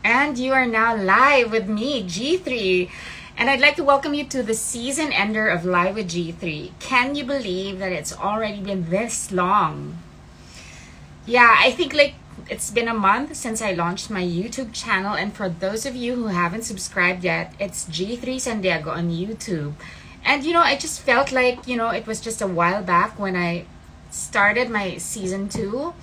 And you are now live with me, G3. And I'd like to welcome you to the season ender of Live with G3. Can you believe that it's already been this long? Yeah, I think it's been a month since I launched my YouTube channel. And for those of you who haven't subscribed yet, it's G3 San Diego on YouTube. And I just felt like, it was just a while back when I started my season 2.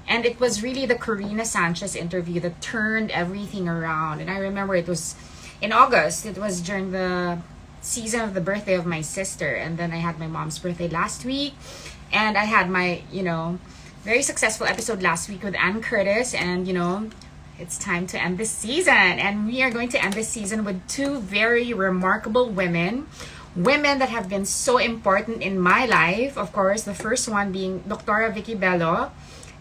And it was really the Karina Sanchez interview that turned everything around. And I remember it was in August. It was during the season of the birthday of my sister. And then I had my mom's birthday last week. And I had my, very successful episode last week with Ann Curtis. And, it's time to end this season. And we are going to end this season with two very remarkable women. Women that have been so important in my life. Of course, the first one being Dr. Vicki Belo.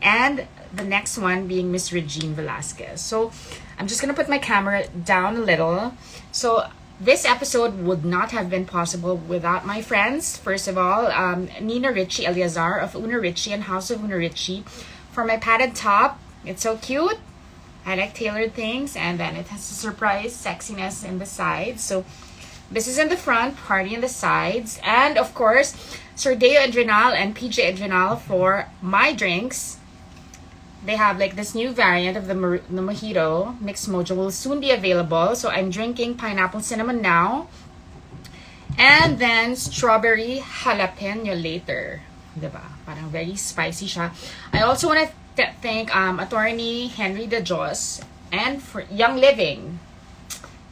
And the next one being Miss Regine Velasquez. So I'm just going to put my camera down a little. So this episode would not have been possible without my friends. First of all, Nina Richie Eleazar of Una Richie and House of Una Richie. For my padded top, it's so cute. I like tailored things. And then it has a surprise sexiness in the sides. So this is in the front, party in the sides. And of course, Sordeo Adrenal and PJ Adrenal for my drinks. They have this new variant of the mojito. Mixed mojo will soon be available. So I'm drinking pineapple cinnamon now. And then strawberry jalapeno later. Diba? Parang very spicy siya. I also want to thank attorney Henry De Jos and for Young Living.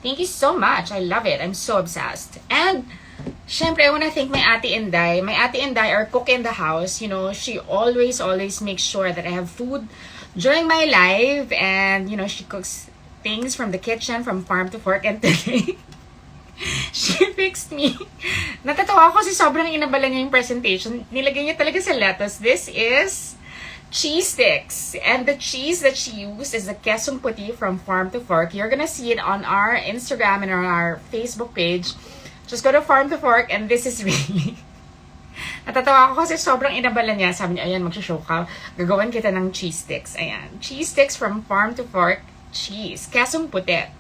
Thank you so much. I love it. I'm so obsessed. And syempre, I want to thank my Ate Inday. My Ate Inday, our cook in the house, she always makes sure that I have food during my live. And, she cooks things from the kitchen, from farm to fork. And today, she fixed me. Natatawa ako kasi sobrang inabala niya yung presentation. Nilagay niya talaga sa lettuce. This is cheese sticks. And the cheese that she used is the quesong puti from Farm to Fork. You're gonna see it on our Instagram and on our Facebook page. Just go to Farm to Fork, and this is really... Natatawa ako kasi sobrang inabala niya. Sabi niya, ayan, magsishow ka. Gagawan kita ng cheese sticks. Ayan. Cheese sticks from Farm to Fork cheese. Quesong puti.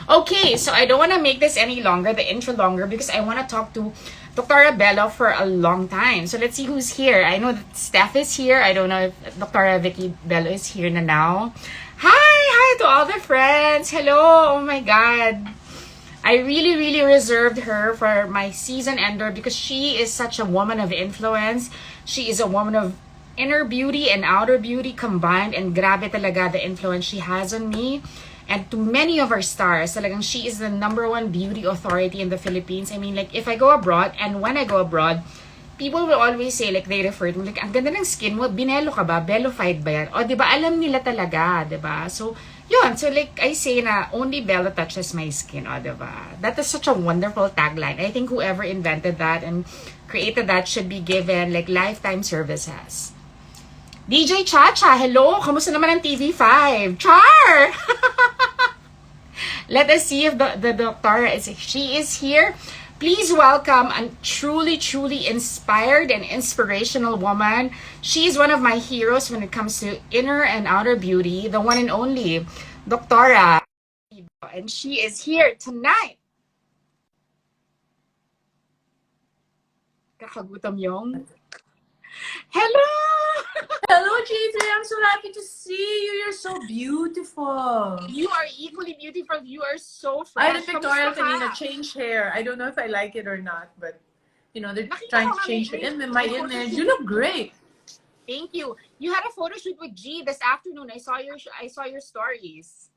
Okay, so I don't want to make this any longer, the intro longer, because I want to talk to Dr. Belo for a long time. So let's see who's here. I know that Steph is here. I don't know if Dr. Vicki Belo is here na now. Hi to all the friends. Hello. Oh my God. I really reserved her for my season ender because she is such a woman of influence. She is a woman of inner beauty and outer beauty combined, and grabe talaga the influence she has on me. And to many of our stars, talagang she is the #1 beauty authority in the Philippines. I mean, if I go abroad, and when I go abroad, people will always say, they refer to me, ang ganda ng skin mo, binelo ka ba? Bellified ba yan? O, di ba, alam nila talaga, di ba? So, yun. So, I say na, only Bella touches my skin, o, di ba? That is such a wonderful tagline. I think whoever invented that and created that should be given, lifetime services. DJ Chacha, hello! Kamusta naman ang TV5? Char! Let us see if the doctor she is here. Please welcome a truly inspired and inspirational woman. She is one of my heroes when it comes to inner and outer beauty, the one and only Doctora. And she is here tonight. Kakagutom yung. Hello! Hello, G3. I'm so happy to see you. You're so beautiful. You are equally beautiful. You are so fresh. I had a pictorial kanina, change hair. I don't know if I like it or not, but they're trying to change my image. You look great. Thank you. You had a photo shoot with G this afternoon. I saw your stories.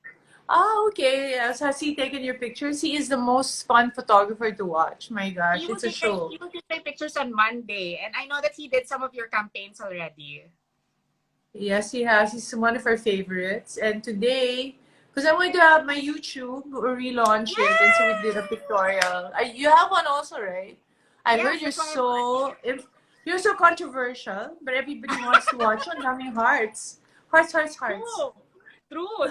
Oh, okay. So has he taken your pictures? He is the most fun photographer to watch. My gosh, it's a show. He will take my pictures on Monday, and I know that he did some of your campaigns already. Yes, he has. He's one of our favorites. And today, because I wanted to have my YouTube relaunch it, and so we did a pictorial. You have one also, right? I heard you're so controversial, but everybody wants to watch on daming hearts. Hearts. True.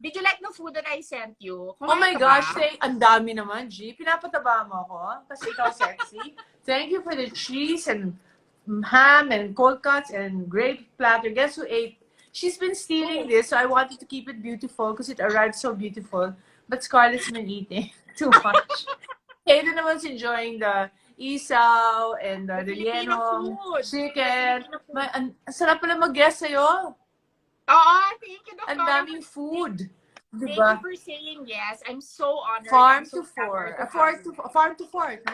Did you like the food that I sent you? Oh my gosh, ang dami naman, G. Pinapataba mo ako kasi ikaw sexy. Thank you for the cheese and ham and cold cuts and great platter. Guess who ate She's been stealing this, so I wanted to keep it beautiful because it arrived so beautiful. But Scarlett's been eating too much. Hayden was enjoying the isaw and the Filipino relleno food. chicken. Filipino food. Ang sarap pala mag-guess sa'yo. Oo, thank you, Ang Doctora. daming food. Thank you Diba? for saying yes. I'm so honored. I'm Farm so to flattered fork. to have you. Farm to fork.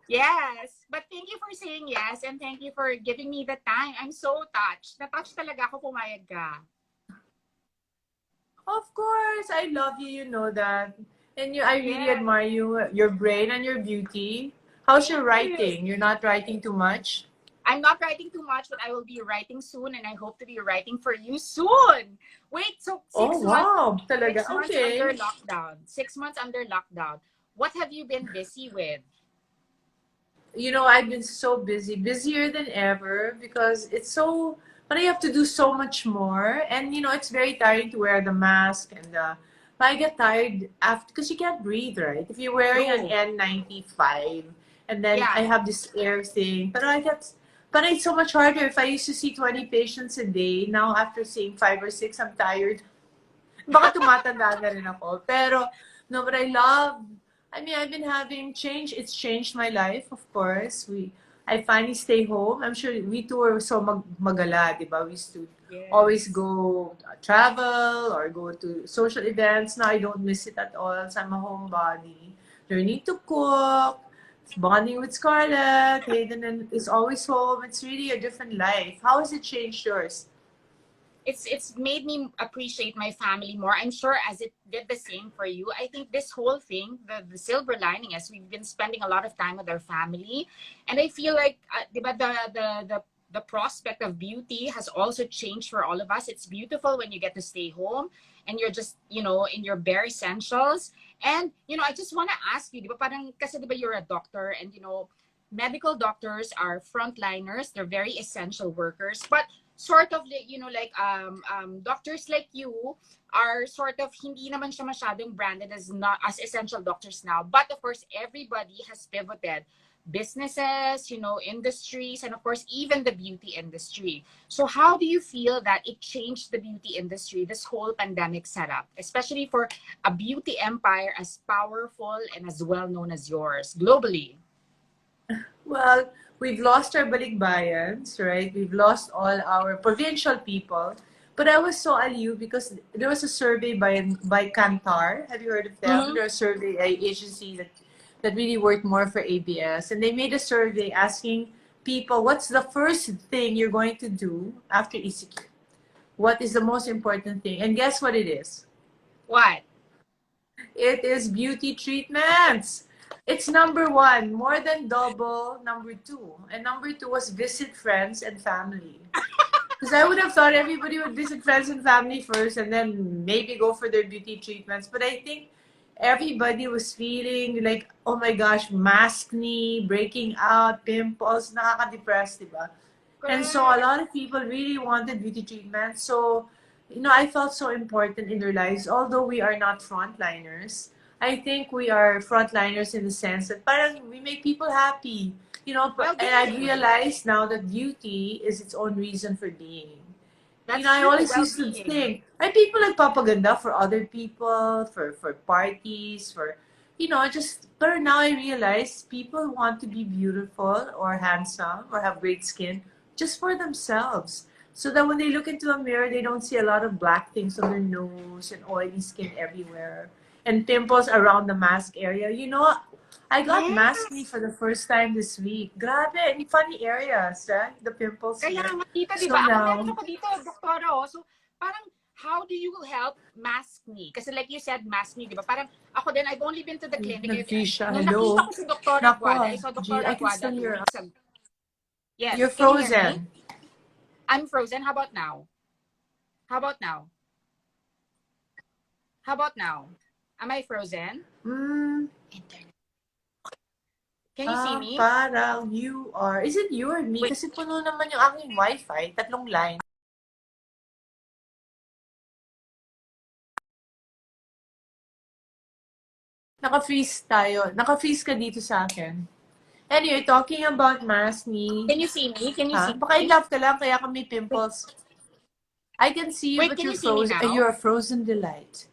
Yes, but thank you for saying yes and thank you for giving me the time. I'm so touched. Na-touch talaga ako, pumayag ka. Of course, I love you. You know that. And I really Yes. admire you, your brain and your beauty. How's your Thank you. writing? You're not writing too much? I'm not writing too much, but I will be writing soon, and I hope to be writing for you soon. Wait, so Oh, 6 months, wow. Talaga. 6 months Okay. under lockdown. 6 months under lockdown. What have you been busy with? You know, I've been so busy, busier than ever because it's so, but I have to do so much more. And, you know, it's very tiring to wear the mask and I get tired after, because you can't breathe, right? If you're wearing an True. N95 and then I Yeah. have this air thing, but it's so much harder. If I used to see 20 patients a day, now after seeing 5 or 6, I'm tired. Baka tumatanda na rin ako. Pero, no, but I mean, I've been having change. It's changed my life, of course. I finally stay home. I'm sure we two were so magala, di ba? We used to always Yes. go travel or go to social events. Now I don't miss it at all. So I'm a homebody. Learning to cook, bonding with Scarlett, Hayden is always home. It's really a different life. How has it changed yours? It's made me appreciate my family more. I'm sure as it did the same for you. I think this whole thing, the silver lining is we've been spending a lot of time with our family, and I feel like diba, the prospect of beauty has also changed for all of us. It's beautiful when you get to stay home and you're just, in your bare essentials. And, I just want to ask you, diba, parang, kasi diba you're a doctor and, medical doctors are frontliners. They're very essential workers. But sort of doctors like you are sort of hindi naman siya masyadong branded as not as essential doctors now, but of course everybody has pivoted businesses, industries, and of course even the beauty industry. So how do you feel that it changed the beauty industry, this whole pandemic setup, especially for a beauty empire as powerful and as well known as yours globally? Well, we've lost our balikbayans, right? We've lost all our provincial people. But I was so alive because there was a survey by Kantar. Have you heard of them? Mm-hmm. They're a survey agency that really worked more for ABS. And they made a survey asking people, what's the first thing you're going to do after ECQ? What is the most important thing? And guess what it is? What? It is beauty treatments. It's number one, more than double number two. And number two was visit friends and family. Because I would have thought everybody would visit friends and family first and then maybe go for their beauty treatments. But I think everybody was feeling like, oh my gosh, maskne, breaking out, pimples, nakaka-depress, diba? And so a lot of people really wanted beauty treatment. So, I felt so important in their lives. Although we are not frontliners, I think we are frontliners in the sense that parang we make people happy. Well, And I good. realized now that beauty is its own reason for being. That's I true. always used to Well-being. think, are people nagpapaganda for other people, for parties, but now I realize people want to be beautiful or handsome or have great skin just for themselves. So that when they look into a mirror, they don't see a lot of black things on their nose and oily skin everywhere and pimples around the mask area. I got maskne Yes. for the first time this week. Grabe, in funny areas, right? The pimples Kaya here. nga dito, di So ba? Meron now, ako dito, doktora, oh. So, parang, how do you help mask me? Kasi like you said, mask me, di ba? Parang, ako din, I've only been to the clinic. nag-freeze siya. Nung nakita Hello? ko si Doktora Guada, I Nako, saw G, Doktora I can Guada still 2 hear. weeks ago. You're Yes, can you hear me? frozen. I'm frozen. How about now? How about now? How about now? Am I frozen? Mm, Internet. Can you see me? parang you are. Is it you or me? Wait, Kasi puno naman yung aking wifi. 3 line. Naka-freeze tayo. Naka-freeze ka dito sa akin. Anyway, talking about maskne. can you see me? Can you see Baka in me? love ka lang, kaya ka may pimples. I can see you, Wait, but can you're you see me frozen. now? You're a frozen delight.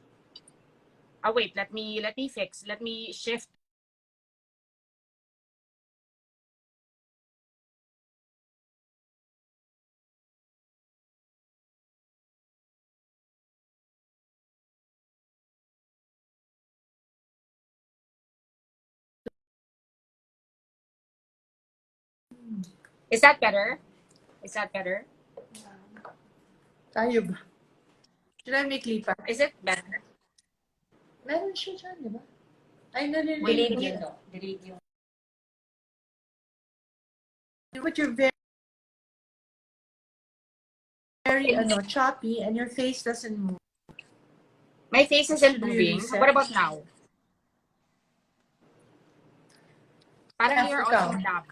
Oh wait, let me fix. Let me shift. Is that better? Is that better? Tayo ba? Should I make lipa? Is it better? Meron siya dyan, di ba? Ay, nalilinig Delete ko. yun. Delete yun. But you're very choppy and your face doesn't move. My face isn't Should we moving. reset? What about now? Parang you're also Africa. tap.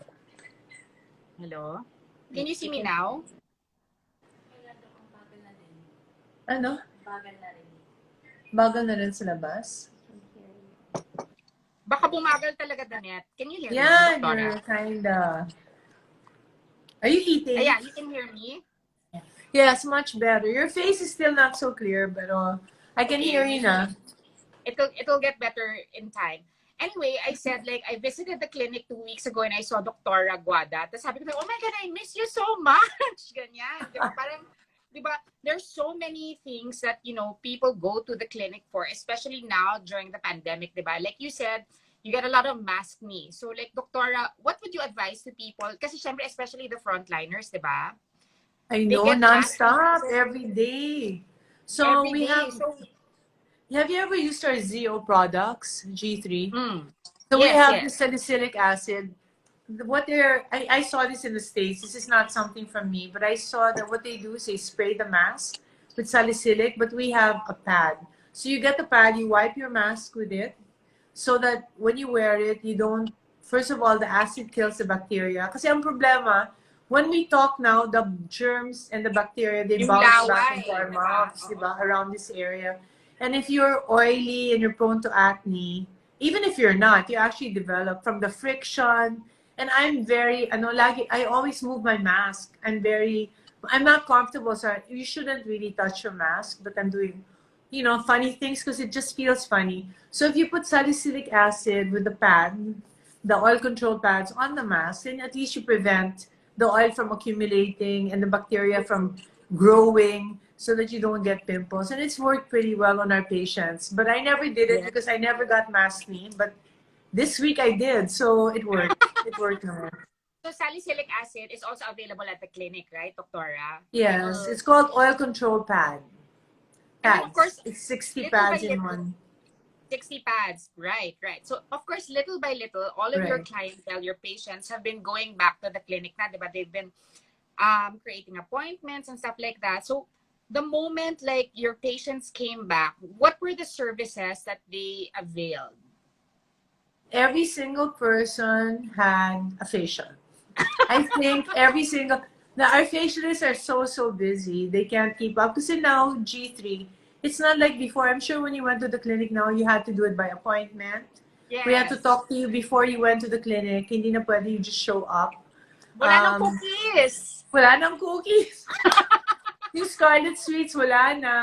Hello? Can you see me now? Ano? Bagal na rin sa labas. Baka bumagal talaga the net. Can you hear me, Yeah, Doktora? you're kinda... Are you eating? Yeah, you can hear me? Yes, much better. Your face is still not so clear, but I can hear you na. It'll get better in time. Anyway, I said like I visited the clinic 2 weeks ago and I saw Dr. Aguada. Tapos sabi ko, oh my God, I miss you so much. Ganyan. Di ba? Parang, di ba, there's so many things that, you know, people go to the clinic for, especially now during the pandemic, di ba? Like you said, you get a lot of maskne. So like, Doctora, what would you advise to people? Kasi syempre, especially the frontliners, di ba? I They know, get non-stop, maskne every day. So every we day. have... So, Have you ever used our ZO products, G3? So we yes, have the yes. salicylic acid. I saw this in the States. This is not something from me, but I saw that what they do is they spray the mask with salicylic, but we have a pad. So you get the pad, you wipe your mask with it, so that when you wear it, you don't, first of all, the acid kills the bacteria. Kasi ang problema, when we talk now, the germs and the bacteria, they Yung bounce back laway, into our di ba? mouths, Oo. diba, around this area. And if you're oily and you're prone to acne, even if you're not, you actually develop from the friction. And I'm very, I always move my mask. I'm not comfortable, so you shouldn't really touch your mask, but I'm doing, funny things because it just feels funny. So if you put salicylic acid with the pad, the oil control pads on the mask, then at least you prevent the oil from accumulating and the bacteria from growing so that you don't get pimples. And it's worked pretty well on our patients. But I never did it Yeah. because I never got maskne. But this week I did, so it worked. It worked naman. So salicylic acid is also available at the clinic, right, Doctora? Yes, it's called oil control pad. And then of Pads. course, It's 60 little by pads in little, one. 60 pads. Right, right. So of course, little by little, all of your Right. clientele, your patients have been going back to the clinic na, diba? They've been creating appointments and stuff like that. So the moment like your patients came back, what were the services that they availed? Every single person had a facial. I think every single... Now, our facialists are so busy. They can't keep up. Because now, G3, it's not like before. I'm sure when you went to the clinic now, you had to do it by appointment. We had to Yes. talk to you before you went to the clinic. Hindi na pwede you just show up. Wala nang cookies. Wala nang cookies. Yung Scarlet sweets, wala na.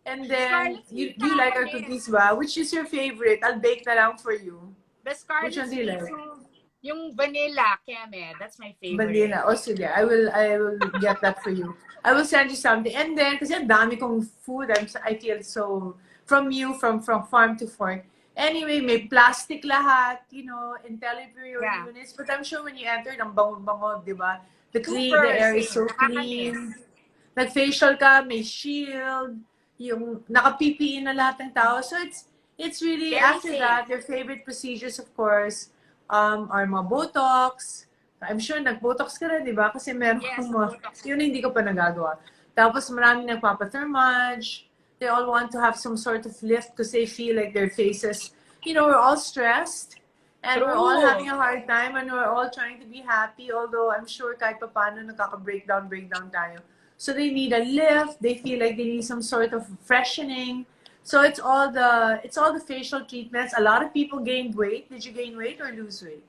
And then, Scarlet you sweets na like ako our din. cookies ba? Which is your favorite? I'll bake na lang for you. The Which Scarlet one do you sweets, like? yung vanilla, keme, that's my favorite. Vanilla. O sige, I will get that for you. I will send you something. And then, kasi ang dami kong food, I feel so, from you, from farm to fork. Anyway, may plastic lahat, IntelliPure Yeah. units. But I'm sure when you enter, ang bango-bango, di ba? The Super air is safe. so clean. Nag-facial ka, may shield, yung naka-PPE na lahat ng tao. So it's really, Very after safe. that, your favorite procedures, of course, are mga Botox. I'm sure nag-Botox ka rin, di ba? Kasi meron Yes, kang mga, Botox. yun hindi ko pa nagagawa. Tapos maraming nagpapa-thermage. They all want to have some sort of lift because they feel like their faces, we're all stressed. And we're all having a hard time and we're all trying to be happy. Although I'm sure kahit pa paano nakaka-breakdown tayo. So they need a lift. They feel like they need some sort of freshening. So it's all the facial treatments. A lot of people gained weight. Did you gain weight or lose weight?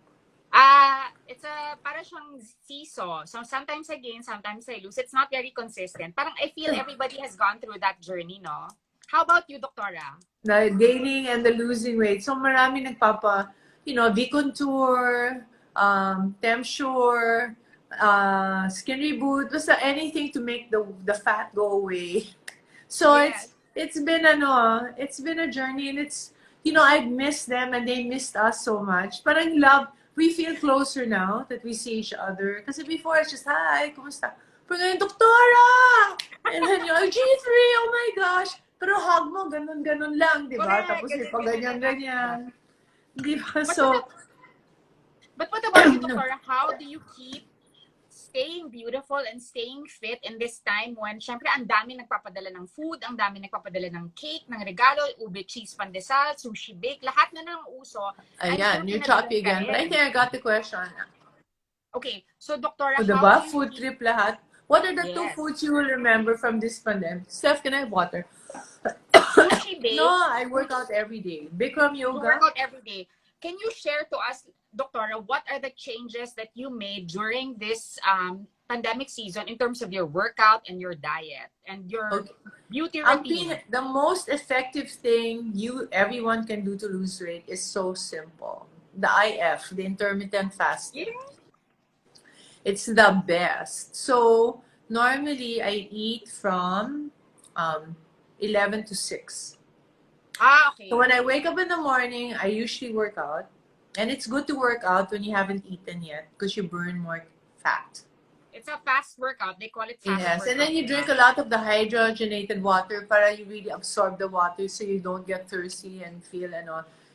It's a para siyang seesaw. So sometimes I gain, sometimes I lose. It's not very consistent. Parang I feel everybody has gone through that journey, no? How about you, Doctora? The gaining and the losing weight. So marami nagpapa, V-Contour, Tempsure, Skin Reboot, basta anything to make the fat go away. So Yes. it's been a journey, and it's, I've missed them and they missed us so much. Parang love, we feel closer now that we see each other. Kasi before it's just, hi, kumusta? Pero ngayon, Doktora! And then you're like, G3, oh my gosh! Pero hug mo, ganun-ganun lang, di ba? Correct. Tapos may pa ganyan-ganyan. Di ba? But So, what about you, no. Doctora? How do you keep staying beautiful and staying fit in this time when, syempre, ang dami nagpapadala ng food, ang dami nagpapadala ng cake, ng regalo, ube, cheese, pandesal, sushi bake, lahat na ng uso. Ayan, you're choppy again. But I think I got the question. Okay, so Doctora, O, how diba? do you Food keep... trip lahat. What are the two Yes. foods you will remember from this pandemic? Steph, can I have water? Sushi bake. No, I work out every day. Bikram You yoga. work out every day. Can you share to us, Doctora, what are the changes that you made during this pandemic season in terms of your workout and your diet and your beauty routine? The most effective thing everyone can do to lose weight is so simple. The IF, the intermittent fasting. Yeah. It's the best. So normally I eat from 11 to 6. Okay. So when I wake up in the morning, I usually work out. And it's good to work out when you haven't eaten yet because you burn more fat. It's a fast workout. They call it fast Yes, workout. and then you drink a lot of the hydrogenated water para you really absorb the water so you don't get thirsty and feel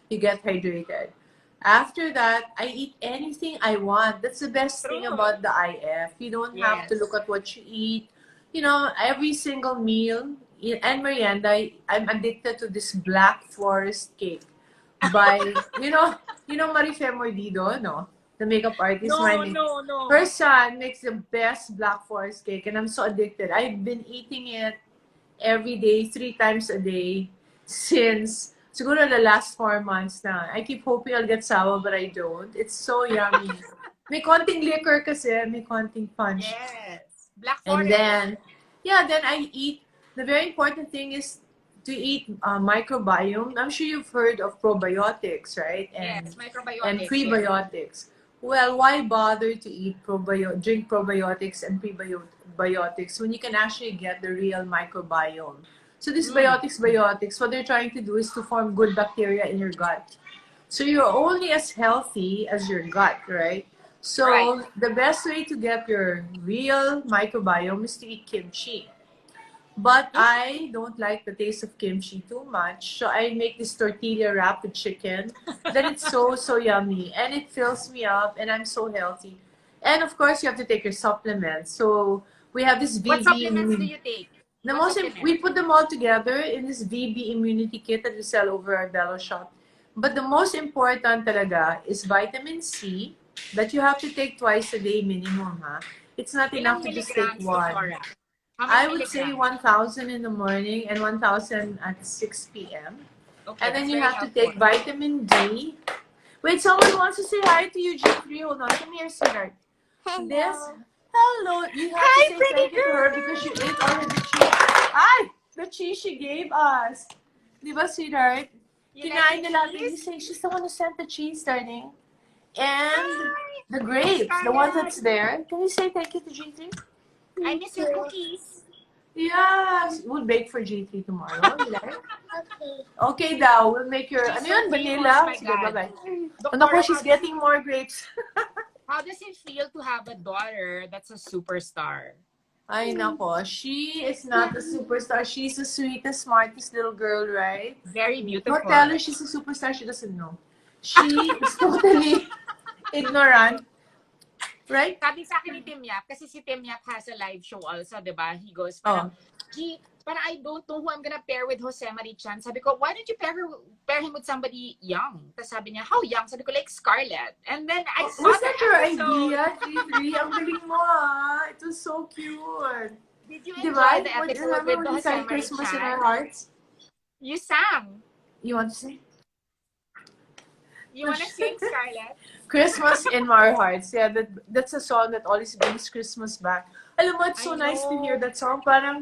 you get hydrated. After that, I eat anything I want. That's the best thing about the IF. You don't have to look at what you eat. Every single meal and merienda, I'm addicted to this Black Forest cake by, Marife Mordido, no? The makeup artist. No. Her son makes the best Black Forest cake, and I'm so addicted. I've been eating it every day, 3 times a day, since siguro the last 4 months na. I keep hoping I'll get sawa, but I don't. It's so yummy. May konting liquor kasi, may konting punch. Yes. Black And Forest. then I eat. The very important thing is to eat microbiome. I'm sure you've heard of probiotics, right? Yes, microbiotics. And prebiotics. Well, why bother to drink probiotics and prebiotics when you can actually get the real microbiome? So these biotics, what they're trying to do is to form good bacteria in your gut. So you're only as healthy as your gut, right? So the best way to get your real microbiome is to eat kimchi. But I don't like the taste of kimchi too much. So I make this tortilla wrap with chicken. Then it's so yummy. And it fills me up and I'm so healthy. And of course, you have to take your supplements. So we have this VB. What supplements do you take? We put them all together in this VB immunity kit that we sell over our Belo shop. But the most important talaga is vitamin C that you have to take twice a day minimum, ha? It's not enough to just take one. I would say 1,000 in the morning and 1,000 at 6 p.m. Okay, And then you have to take vitamin D. Wait, someone wants to say hi to you, G3. Hold on, come here, sweetheart. Hello. You have to say thank you to her because you ate all of the cheese. The cheese she gave us. Diba, sweetheart? Kinain na lahat. You say she's the one who sent the cheese, darling. And the grapes, the one that's there. Can you say thank you to G3? I miss your cookies. Yeah, we'll bake for G3 tomorrow. You like? Okay daw, we'll make your, vanilla? Sige, bye-bye. Naku, she's getting more grapes. How does it feel to have a daughter that's a superstar? Ay, nako. She is not a superstar. She's the sweetest, smartest little girl, right? Very beautiful. Don't tell her she's a superstar. She doesn't know. She is totally ignorant. Right? Sabi sa akin ni Tim Yap, kasi si Tim Yap has a live show also, di ba? He goes, parang, parang I don't know who I'm gonna pair with Jose Marichan. Sabi ko, why don't you pair him with somebody young? Tapos sabi niya, how young? Sabi ko, like Scarlet. And then I saw was that your idea, G3? Ang galing mo, ha? It was so cute. Did you enjoy the episode with Jose Marichan? Christmas in our hearts? You sang. You want to sing? You wanna sing, Scarlett? Christmas in our hearts. Yeah, that's a song that always brings Christmas back. Alam mo, it's I so nice to hear know. that song. Parang,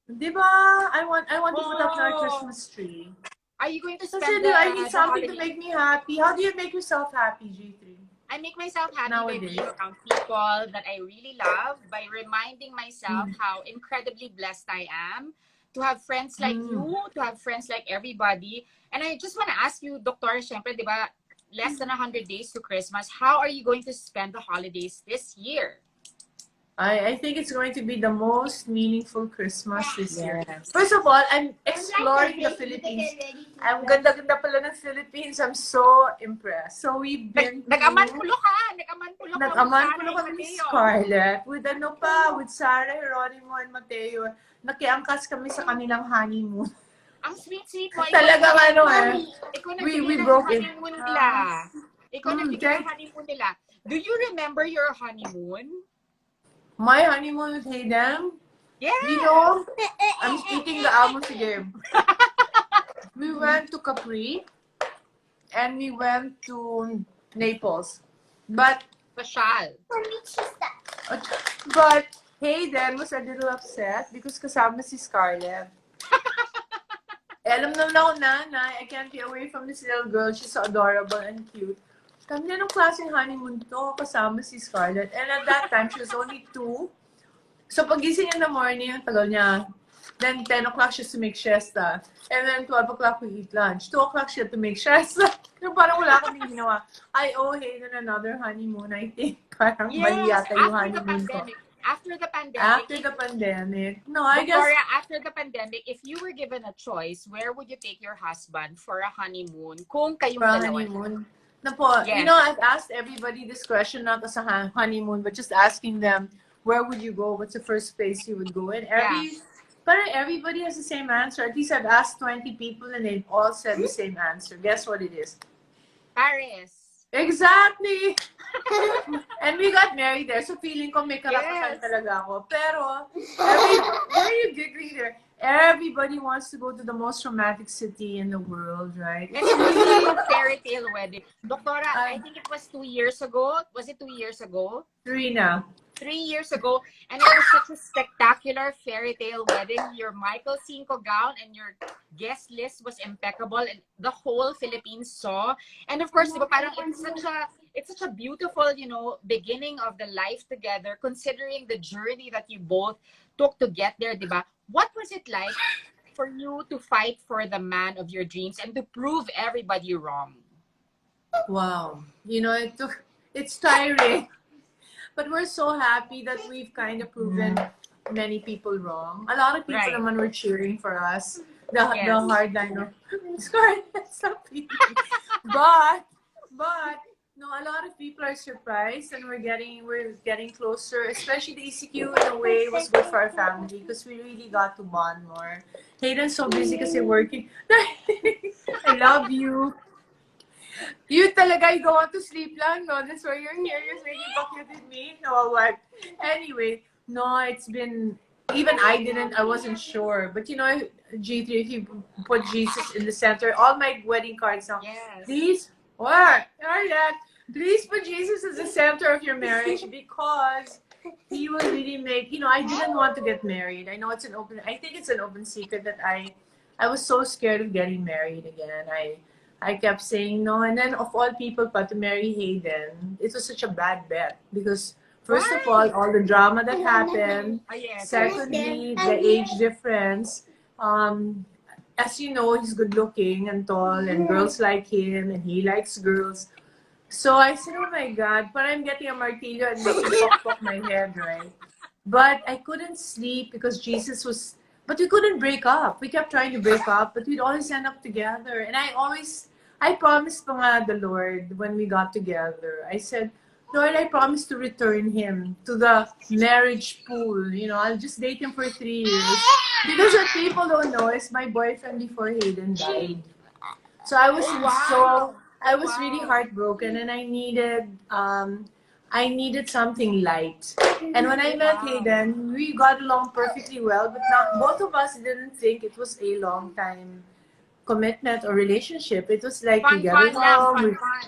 di ba? I want to put up our Oh, Christmas tree. are you going to Kasi spend di ba, I need the something to holiday? make me happy. How do you make yourself happy, G3? I make myself happy by Nowadays. being around people that I really love, by reminding myself Mm. how incredibly blessed I am to have friends like Mm. you, to have friends like everybody. And I just want to ask you, Doctor, syempre, di ba, less than 100 days to Christmas, how are you going to spend the holidays this year? I think it's going to be the most meaningful Christmas this year. Yes. First of all, I'm exploring the Philippines. Ang ganda-ganda pala ng Philippines. I'm so impressed. So we've been to... Nag-amanpulo ka! Nag-amanpulo ka with Sarah Nag-amanpulo and kami ni Mateo. Scarlett. With ano pa, with Sarah, Geronimo, and Mateo. Nakiangkas kami sa kanilang honeymoon. Ang sweet-sweet mo. Talagang ano Ikaw we nagbigay ng broke it. honeymoon nila. Ikaw nagbigay ng Thank honeymoon nila. Do you remember your honeymoon? my honeymoon with Hayden. Yes! You know, I'm speaking the Amos game. We went to Capri and we went to Naples. But Pasyal. Hayden was a little upset because kasama si Scarlett. Alam naman ako na I can't be away from this little girl. She's so adorable and cute. Kami na nung klaseng honeymoon to, kasama si Scarlett. And at that time, she was only 2. So pagising in the morning, ang tagal niya. Then 10 o'clock she has to make siesta. And then 12 o'clock we eat lunch. 2 o'clock she had to make siesta. Yung parang wala kaming ginawa. I owe Hayden another honeymoon, I think. Parang mali yata yung honeymoon ko. After the pandemic. After the pandemic. No, I guess... Victoria, after the pandemic, if you were given a choice, where would you take your husband for a honeymoon? Kung kayong for a dalawa. honeymoon. Na po, Yes. you know, I've asked everybody this question, not as a honeymoon, but just asking them, where would you go? What's the first place you would go? And everybody has the same answer. At least I've asked 20 people and they've all said the same answer. Guess what it is? Paris. Exactly! And we got married there, so feeling ko may karapatan talaga ako. Pero, why are you giggling there? Everybody wants to go to the most romantic city in the world, right? And it was like a fairy tale wedding. Doctora, I think it was 2 years ago. Was it 2 years ago? 3 now. 3 years ago, and it was such a spectacular fairy tale wedding. Your Michael Cinco gown and your guest list was impeccable, and the whole Philippines saw. And of course, diba, parang it's such a beautiful, you know, beginning of the life together, considering the journey that you both took to get there, diba? What was it like for you to fight for the man of your dreams and to prove everybody wrong? Wow. You know, it's tiring. But we're so happy that we've kind of proven many people wrong. A lot of people naman were cheering for us. The hard line of Scarlett, stop it. But no, a lot of people are surprised, and we're getting closer. Especially the ECQ in a way was good for our family because we really got to bond more. Hayden's so busy because they're working. I love you. You talaga, you don't want to sleep lang, no? That's why you're here. You're saying you talk with me. No, what? Anyway, no, it's been... Even I wasn't sure. But you know, G3, if you put Jesus in the center, all my wedding cards now, please, what? Please put Jesus as the center of your marriage because he will really make... You know, I didn't want to get married. I know it's I think it's an open secret that I was so scared of getting married again. I kept saying no, and then of all people, but to marry Hayden, it was such a bad bet because first of all the drama that happened. Secondly, the age difference. As you know, he's good looking and tall, and girls like him, and he likes girls. So I said, oh my God, but I'm getting a martillo and making pop my head, right? But I couldn't sleep because Jesus was... But we couldn't break up. We kept trying to break up, but we'd always end up together. And I promised pa nga the Lord when we got together. I said, Lord, I promise to return him to the marriage pool. You know, I'll just date him for 3 years. Because what people don't know is my boyfriend before Hayden died. So I was really heartbroken, and I needed something light. And when I met Hayden, we got along perfectly well, but both of us didn't think it was a long time commitment or relationship. It was like we Fun, get fun lang. along. Fun,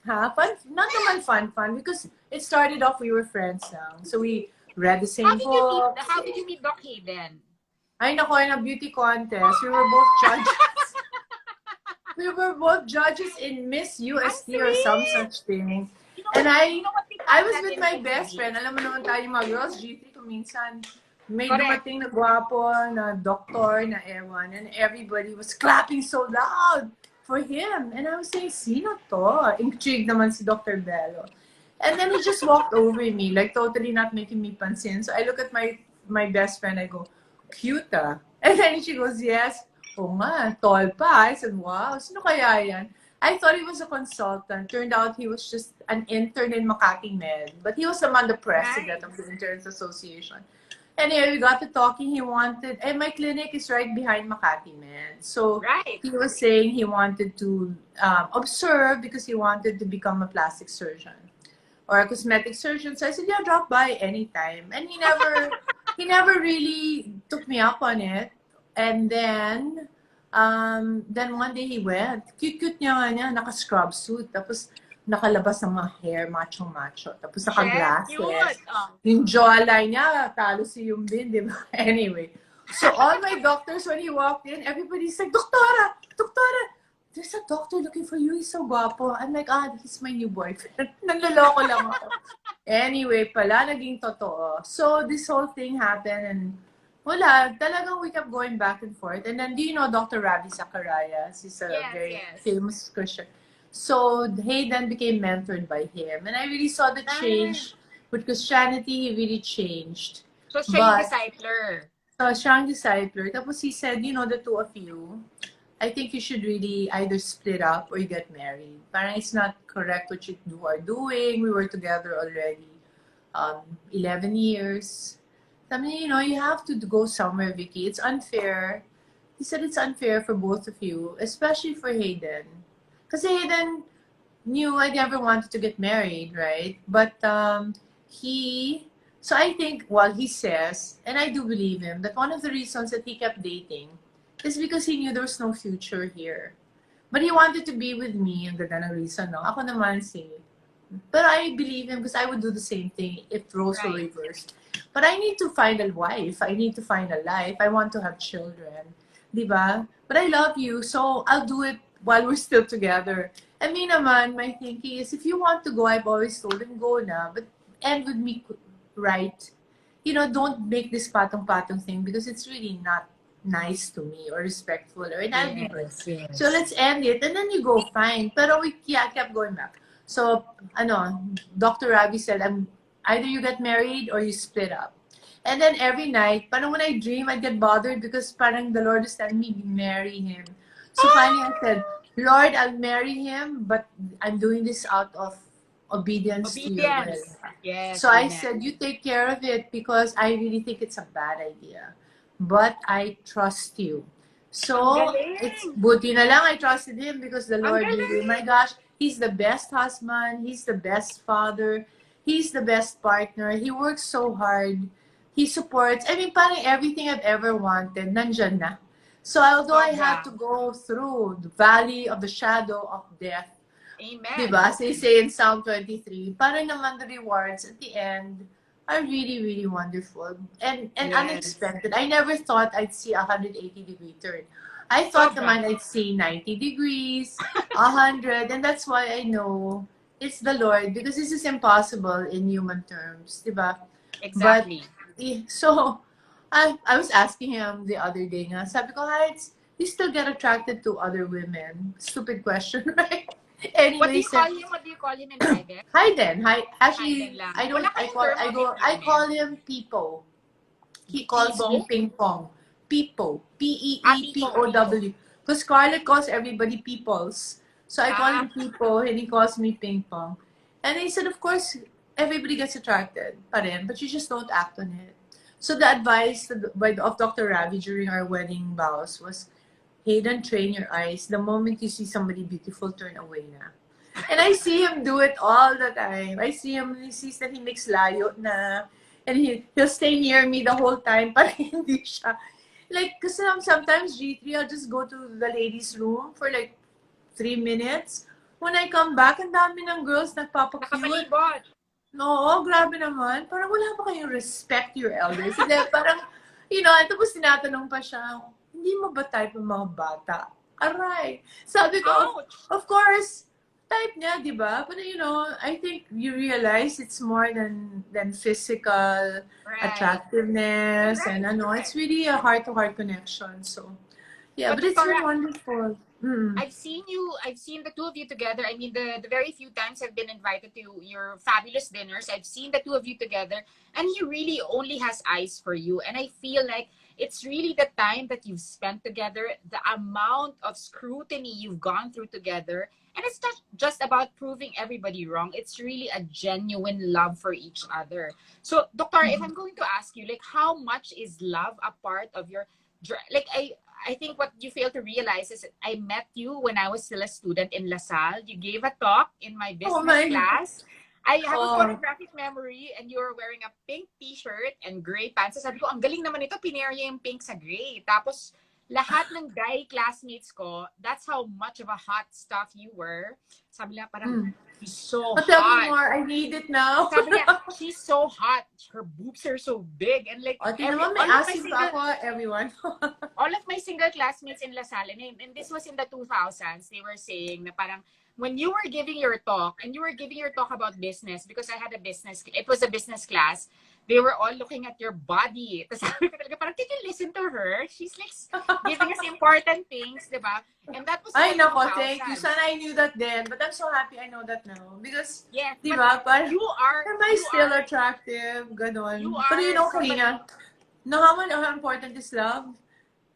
fun. Fun? Not naman fun because it started off we were friends now. So we read the How same did you meet? books. How did you meet Doc Hayden? Ay, nako, in a beauty contest. We were both judges. We were both judges in Miss UST or some such thing. And I was with my best friend. Alam mo naman tayo mga girls, G3 kung minsan may dumating na gwapo, na doktor, na ewan, and everybody was clapping so loud for him. And I was saying, sino to? Intrigued naman si Dr. Belo. And then he just walked over me, like totally not making me pansin. So I look at my best friend, I go, cute ah. And then she goes, yes. Oo nga, tall pa. I said, wow, sino kaya yan? I thought he was a consultant. Turned out he was just an intern in Makati Med. But he was naman the president of the Interns Association. Anyway, we got to talking. He wanted, and my clinic is right behind Makati Med. So he was saying he wanted to observe because he wanted to become a plastic surgeon or a cosmetic surgeon. So I said, yeah, drop by anytime. And he never really took me up on it. And then one day he went. Cute niya, naka-scrub suit. Tapos nakalabas ng mga hair, macho-macho. Tapos naka-glasses. Yung jawline niya, talo si Yumbin, di ba? Anyway. So all my doctors, when he walked in, everybody's like, Doktora! There's a doctor looking for you. He's so guapo. I'm like, he's my new boyfriend. Nanloloko lang ako. Anyway, pala, naging totoo. So this whole thing happened and wala, talagang we kept going back and forth. And then, do you know Dr. Ravi Zacharias? He's a very famous Christian. So Hayden became mentored by him. And I really saw the change with Christianity. He really changed. So siya yung discipler. So siya yung discipler. Tapos he said, you know, the two of you, I think you should really either split up or you get married. Parang it's not correct what you are doing. We were together already 11 years. I mean, you know, you have to go somewhere, Vicky. It's unfair. He said it's unfair for both of you, especially for Hayden. Because Hayden knew I never wanted to get married, right? But so I think, well, he says, and I do believe him, that one of the reasons that he kept dating is because he knew there was no future here. But he wanted to be with me, and ganda ng reason, no? Ako naman si... But I believe him because I would do the same thing if roles were reversed. But I need to find a wife. I need to find a life. I want to have children. Diba? But I love you, so I'll do it while we're still together. I mean naman, my thinking is, if you want to go, I've always told him, go na. But end with me right. You know, don't make this patong-patong thing because it's really not nice to me or respectful. And I'll be good. So let's end it. And then you go, fine. Pero we kept going back. So, Dr. Ravi said, either you get married or you split up. And then every night, parang when I dream, I get bothered because parang the Lord is telling me, marry him. So finally I said, Lord, I'll marry him, but I'm doing this out of obedience to your will. Yes, so I said, you take care of it because I really think it's a bad idea. But I trust you. So, it's buti na lang I trusted him because the Lord really, my gosh, he's the best husband, he's the best father, he's the best partner, he works so hard, he supports, I mean, parang everything I've ever wanted, nandyan na. So, although I had to go through the valley of the shadow of death, amen. Diba? Say in Psalm 23, parang naman the rewards at the end are really, really wonderful and unexpected. I never thought I'd see a 180-degree turn. I thought naman I'd see 90 degrees, 100, and that's why I know it's the Lord because this is impossible in human terms, diba? Exactly. But, so, I was asking him the other day nga, sabi ko, you still get attracted to other women? Stupid question, right? Anyway, What do you call him in private? Hayden. Actually, Hayden I call him Peepo. He calls me Ping Pong. Peepo. P-E-E-P-O-W. Because Scarlet calls everybody Peoples. So I call him Peepo and he calls me Ping Pong. And he said, of course, everybody gets attracted pa rin, but you just don't act on it. So the advice of Dr. Ravi during our wedding vows was, Hayden, train your eyes. The moment you see somebody beautiful, turn away na. And I see him do it all the time. I see him, he sees that he makes layo na. And he'll stay near me the whole time, but hindi siya. Like, because sometimes G3, I'll just go to the ladies' room for like 3 minutes. When I come back, ang dami ng girls nagpapakute. Nakapalibot. No, grabe naman. Parang wala pa kayong respect your elders. Hindi, parang, tapos tinatanong pa siya, hindi mo ba type ng mga bata? Aray. Sabi ko, Ouch! of course, type niya, di ba? But I think you realize it's more than physical Right. attractiveness Right, and right. it's really a heart-to-heart connection. So, yeah, But but it's been Victoria, wonderful. Mm. I've seen the two of you together. I mean, the very few times I've been invited to your fabulous dinners, I've seen the two of you together, and he really only has eyes for you. And I feel like it's really the time that you've spent together, the amount of scrutiny you've gone through together. And it's not just about proving everybody wrong. It's really a genuine love for each other. So, Doctor, if I'm going to ask you, like, how much is love a part of your, like, I think what you fail to realize is that I met you when I was still a student in LaSalle. You gave a talk in my Oh business my God. class. I have a Oh. photographic memory and you were wearing a pink t-shirt and gray pants. So sabi ko, ang galing naman ito, pinair niya yung pink sa gray. Tapos, lahat ng guy classmates ko, that's how much of a hot stuff you were. Sabi nila, parang, she's so Tell me hot. more. I need it now. Sabi niya, she's so hot. Her boobs are so big. And like, O, naman, may all of my asin pa ako, everyone. all of my single classmates in LaSalle, and this was in the 2000s, they were saying na parang, when you were giving your talk, and you were giving your talk about business, because I had a business, it was a business class, they were all looking at your body. Tapos sabi ko talaga, parang, did you listen to her? She's like giving us important things, di ba? And that was Ay, all nako, 2000s. thank you. Sana I knew that then. But I'm so happy I know that now. Because, Yes, di but ba, parang, you are, am I you still are, attractive? Ganon. you Pero are somebody, Karina, how important is love?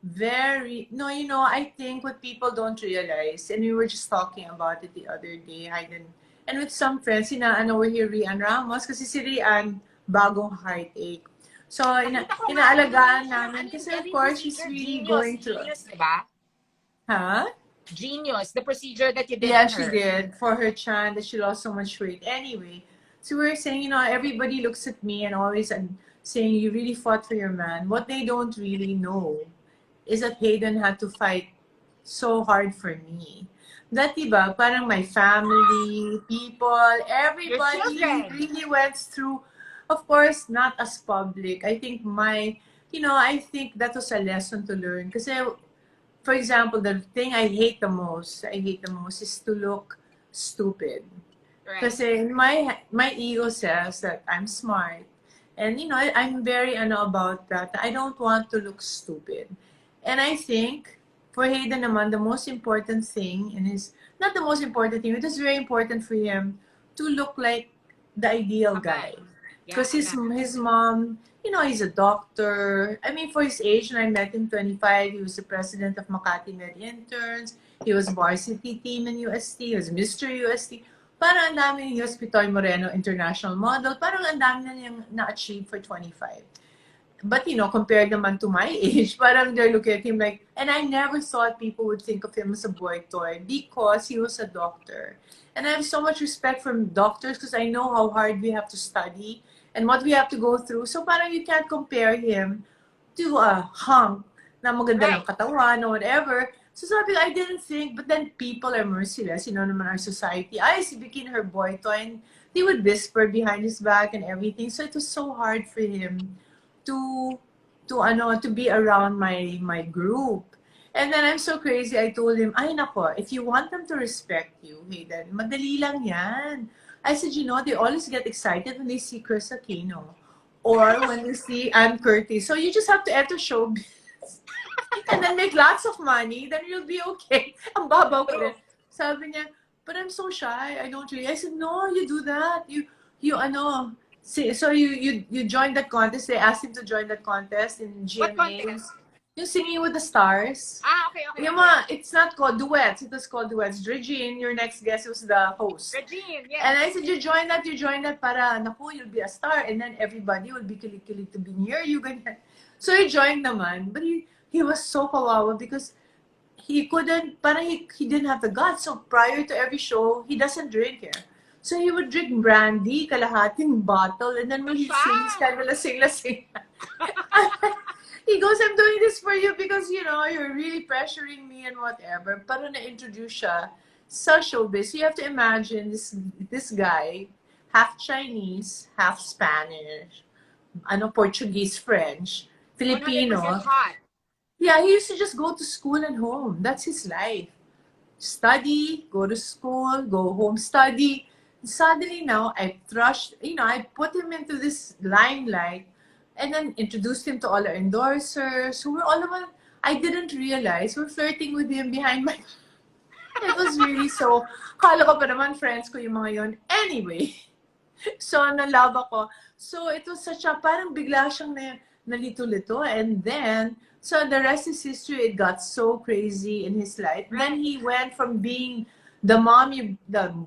No, I think what people don't realize, and we were just talking about it the other day, Hayden, and with some friends, we're here, Rian Ramos, kasi si Rian, bagong heartache. So, nakita ko nga, inaalagaan nanonood siya ng namin, kasi of every course, she's procedure, really genius, going through. genius, di ba? Huh? Genius, the procedure that you did Yeah, on she her. did, for her chan, that she lost so much weight. Anyway, so we were saying, everybody looks at me and always saying, you really fought for your man. What they don't really know is that Hayden had to fight so hard for me. That, diba, parang my family, people, Your everybody children. really went through, of course, not as public. I think I think that was a lesson to learn. Kasi, for example, the thing I hate the most is to look stupid. Right. Kasi my ego says that I'm smart. And, I'm very about that. I don't want to look stupid. And I think, for Hayden naman, the most important thing, not the most important thing, it is very important for him to look like the ideal guy. Because his mom, he's a doctor. I mean, for his age, when I met him 25, he was the president of Makati Med Interns. He was varsity team in UST. He was Mr. UST. Parang ang dami ni Hospital Moreno International Model. Parang ang dami na niyang na-achieve for 25. But, compared naman to my age, parang they're looking at him like, and I never thought people would think of him as a boy toy because he was a doctor. And I have so much respect for doctors because I know how hard we have to study and what we have to go through. So parang you can't compare him to a hunk na maganda lang katawan or whatever. So sabi ko, I didn't think, but then people are merciless, naman our society. Ay, si Vicki and her boy toy, and they would whisper behind his back and everything. So it was so hard for him to be around my group. And then I'm so crazy, I told him, ay nako, if you want them to respect you, Hayden, madali lang yan. I said, they always get excited when they see Chris Aquino or when they see Ann Curtis. So you just have to enter showbiz and then make lots of money, then you'll be okay. Ang babaw ko rin. Sabi niya, but I'm so shy, I don't really. I said, no, you do that. So you joined that contest. They asked him to join that contest in GMA. Yung Singing with the Stars. Okay. It's not called duets. It was called duets. Regine, your next guest, was the host. Regine, yes. And I said, you join that para, naku, you'll be a star. And then everybody will be kilig-kilig to be near you. Ganyan. So he joined naman. But he was so kawawa because he couldn't, parang he didn't have the guts. So prior to every show, he doesn't drink here. So he would drink brandy, kalahating bottle, and then when he sings, kind of lasing-lasing. He goes, I'm doing this for you because, you're really pressuring me and whatever. Pero na-introduce siya sa showbiz. So you have to imagine this guy, half Chinese, half Spanish, Portuguese, French, 100% Filipino. hot. Yeah, he used to just go to school and home. That's his life. Study, go to school, go home, study. Suddenly now, I put him into this limelight and then introduced him to all our endorsers who were all of us. I didn't realize we're flirting with him behind my. It was really so. Kala ko pa naman friends ko yung mga yon. Anyway, so nalove ako. So it was such a, parang bigla siyang nalito-lito. And then, so the rest is history. It got so crazy in his life. Right. Then he went from being the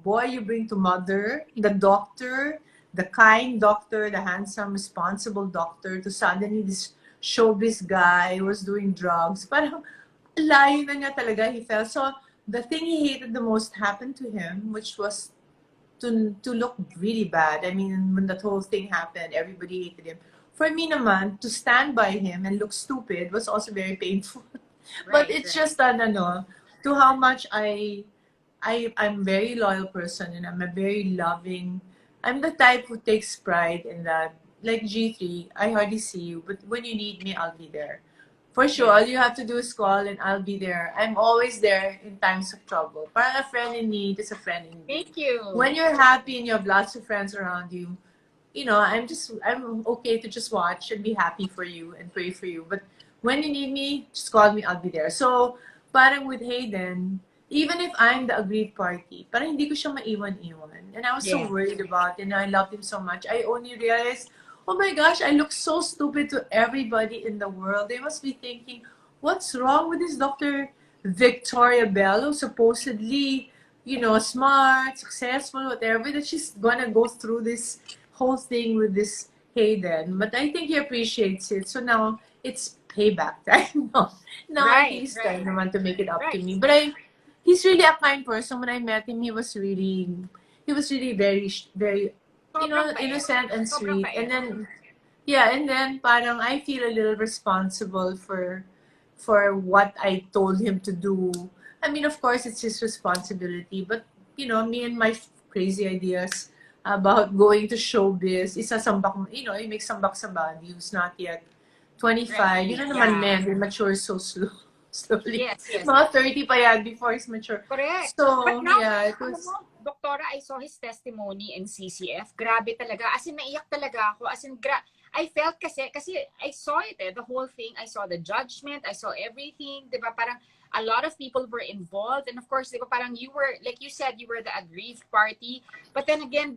boy you bring to mother, the doctor, the kind doctor, the handsome, responsible doctor, to suddenly this showbiz guy who was doing drugs. Parang layo na niya talaga, he fell. So the thing he hated the most happened to him, which was to look really bad. I mean, when that whole thing happened, everybody hated him. For me naman, to stand by him and look stupid was also very painful. But it's just to how much I'm very loyal person, and I'm a very loving. I'm the type who takes pride in that. Like G3, I hardly see you, but when you need me, I'll be there. For sure, all you have to do is call and I'll be there. I'm always there in times of trouble. Parang a friend in need is a friend in need. Thank you. When you're happy and you have lots of friends around you, I'm okay to just watch and be happy for you and pray for you. But when you need me, just call me, I'll be there. So, parang with Hayden, even if I'm the aggrieved party, parang hindi ko siya maiwan-iwan. And I was so worried about it, and I loved him so much. I only realized, oh my gosh, I look so stupid to everybody in the world. They must be thinking, what's wrong with this Dr. Victoria Belo, supposedly, smart, successful, whatever, that she's gonna go through this whole thing with this Hayden. But I think he appreciates it. So now it's payback time. Now I think it's time naman to make it up to me. But he's really a kind person. When I met him, he was really very, very, innocent and sweet. And then parang I feel a little responsible for what I told him to do. I mean, of course, it's his responsibility. But, me and my crazy ideas about going to showbiz, isasambak, you make sambak sa body who's not yet 25. Naman men, they mature so slowly. Yes. Mga 30 pa yan before he's mature. Correct. So, But now, it was... Doktora, I saw his testimony in CCF. Grabe talaga. As in, naiyak talaga ako. As in, I felt kasi I saw it the whole thing. I saw the judgment. I saw everything. Diba? Parang a lot of people were involved. And of course, diba, parang you were, like you said, you were the aggrieved party. But then again,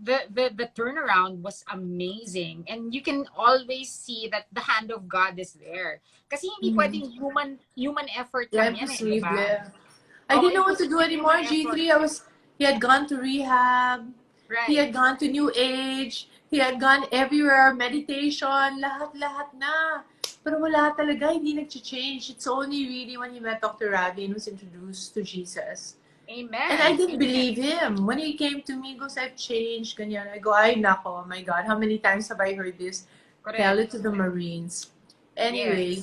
the turnaround was amazing. And you can always see that the hand of God is there. Kasi hindi pwedeng human effort lang yan, diba? I didn't know what to do anymore, G3. He had gone to rehab. Right. He had gone to New Age. He had gone everywhere, meditation, lahat na. Pero wala talaga, hindi nag-change. It's only really when he met Dr. Ravi and was introduced to Jesus. Amen. And I didn't believe him. When he came to me, he goes, I've changed, ganyan. I go, ay nako, oh my God, how many times have I heard this? Correct. Tell it to the Marines. Anyway,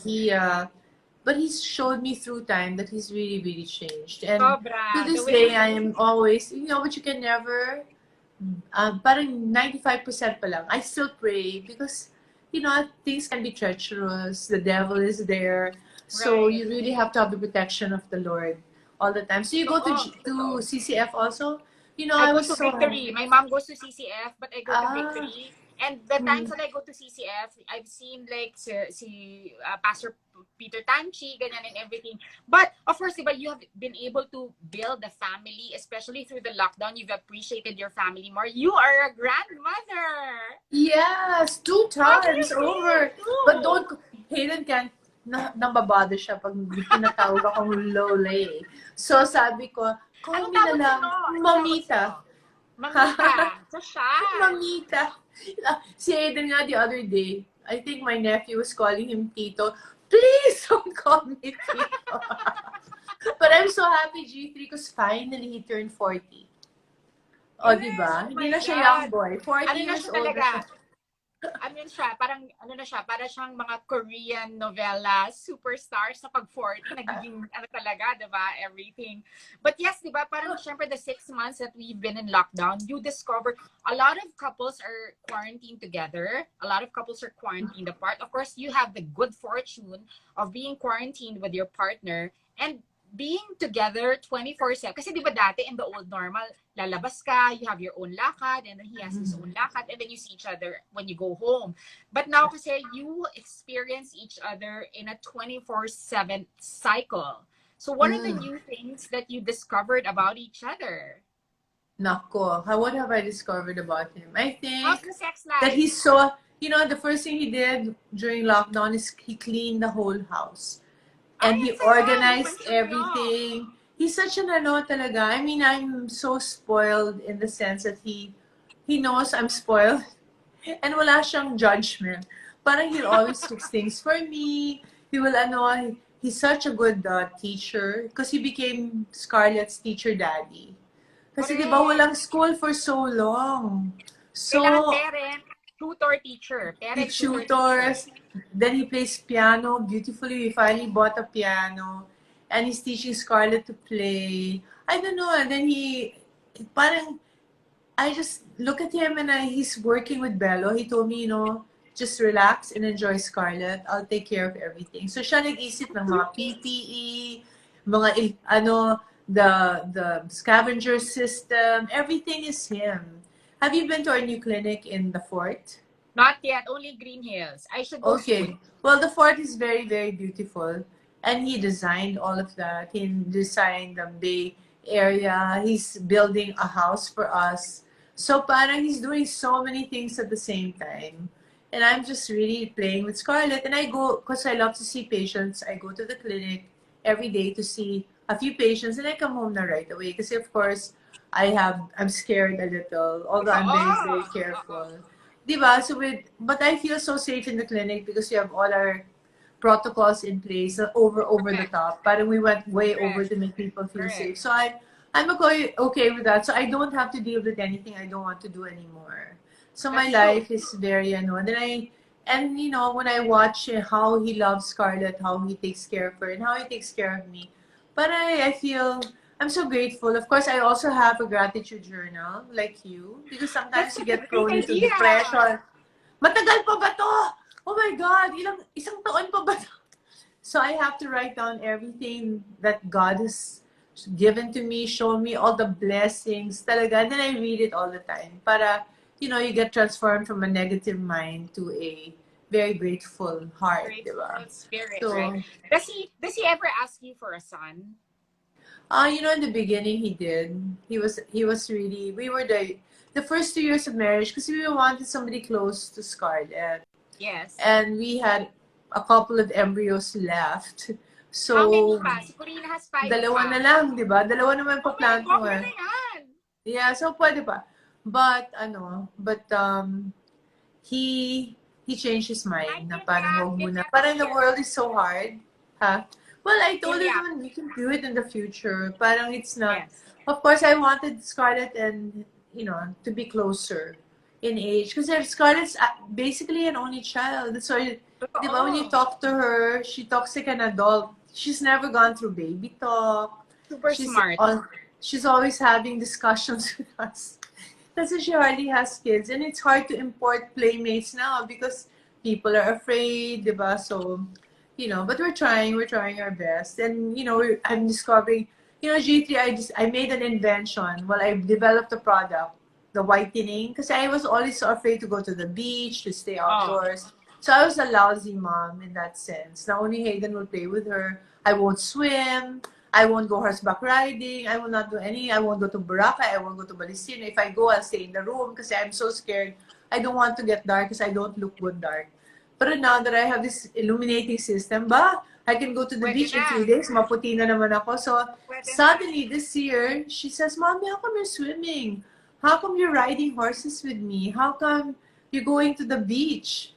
but he's showed me through time that he's really, really changed. And to this day, I am always, but you can never, parang 95% pa lang. I still pray because, things can be treacherous. The devil is there. So you really have to have the protection of the Lord all the time. So you go to CCF also? I was to Victory. My mom goes to CCF, but I go to Victory. And the times that I go to CCF, I've seen like Pastor Peter Tanchi, ganyan and everything. But of course, diba, you have been able to build a family, especially through the lockdown. You've appreciated your family more. You are a grandmother. Yes, 2 times over. But Hayden can't, nambabother siya pag tinatawag akong lole. So sabi ko, call me na lang, Mamita. Mamita. Si Hayden nga the other day, I think my nephew was calling him Tito. Please don't call me Tito. But I'm so happy, G3, because finally he turned 40. O, diba? Hindi na siya young boy. 40 years old. ganun siya. Parang, ano na siya, para siyang mga Korean novela superstars sa pag 40, nagiging, ano talaga, di ba? Everything. But yes, di ba, parang syempre the 6 months that we've been in lockdown, you discover a lot of couples are quarantined together. A lot of couples are quarantined apart. Of course, you have the good fortune of being quarantined with your partner and being together 24/7. Kasi di ba dati in the old normal, lalabas ka, you have your own lakad, and then he has his own lakad, and then you see each other when you go home. But now kasi you experience each other in a 24/7 cycle. So what are the new things that you discovered about each other? Nako, what have I discovered about him? I How's think the sex that life? he's so, the first thing he did during lockdown is he cleaned the whole house. And Ay, he ang sarap! organized Mention mo. everything. He's such an ano talaga. I mean, I'm so spoiled in the sense that he knows I'm spoiled. And wala siyang judgment. Parang he'll always fix things for me. He will he's such a good teacher because he became Scarlett's teacher daddy. Kasi di ba walang Correct. school for so long. Kailangan So, parent, tutor, teacher. he Parent, tutor, teacher. tutors. Then he plays piano beautifully. We finally bought a piano. And he's teaching Scarlett to play. I don't know. And then parang, I just look at him and he's working with Belo. He told me, just relax and enjoy Scarlett. I'll take care of everything. So siya nag-isip ng mga PPE, the scavenger system. Everything is him. Have you been to our new clinic in the fort? Not yet, only Green Hills. I should go Okay. soon. Well, the fort is very, very beautiful. And he designed all of that. He designed the Bay Area. He's building a house for us. So parang he's doing so many things at the same time. And I'm just really playing with Scarlett. And I go, because I love to see patients, I go to the clinic every day to see a few patients. And I come home na right away. Because of course, I'm scared a little. Although I'm very, very careful. Diba? But I feel so safe in the clinic because we have all our protocols in place, over the Correct. top. But we went way over Correct. to make people feel Correct. safe. So I'm okay with that. So I don't have to deal with anything I don't want to do anymore. So my That's true. life is very and when I watch how he loves Scarlett, how he takes care of her, and how he takes care of me, but I feel I'm so grateful. Of course, I also have a gratitude journal like you because sometimes That's you such a get great prone into idea. depression. Matagal pa ba to? Oh my God, isang taon pa ba to? So I have to write down everything that God has given to me, shown me all the blessings talaga. And then I read it all the time para, you get transformed from a negative mind to a very grateful heart, di Grateful ba? spirit, right? So, Does he ever ask you for a son? in the beginning he did. He was really, we were the first 2 years of marriage because we wanted somebody close to Scarlett. Yes. And we had a couple of embryos left. How many So, pa? Si Corina has 5 dalawa na pa. lang, di ba? Dalawa naman Oh my, pa-plan ko bongga eh. na yan! Yeah, so pwede pa. But he changed his mind Kahit na parang kidnap, wag muna. kidnap Parang the here. world is so hard. Ha? Well, I told him Kidnap. naman we can do it in the future. Parang it's not. Yes. Of course, I wanted Scarlett and, to be closer in age. Because Scarlett's basically an only child. That's why, di ba, when you Totoo. talk to her, she talks like an adult. She's never gone through baby talk. Super She's smart. she's always having discussions with us. Kasi she hardly has kids. And it's hard to import playmates now because people are afraid, di ba? So, but we're trying our best. And, I'm discovering, G3, I made an invention. Well, I developed a product, the whitening, because I was always so afraid to go to the beach, to stay Oh. outdoors. So I was a lousy mom in that sense. Now only Hayden will play with her. I won't swim. I won't go horseback riding. I will not do I won't go to Boracay. I won't go to Balisino. If I go, I'll stay in the room because I'm so scared. I don't want to get dark because I don't look good dark. But now that I have this illuminating system, I can go to the Pwede beach in na. 3 days. Maputi na naman ako. So, Pwede na. suddenly this year, she says, Mommy, how come you're swimming? How come you're riding horses with me? How come you're going to the beach?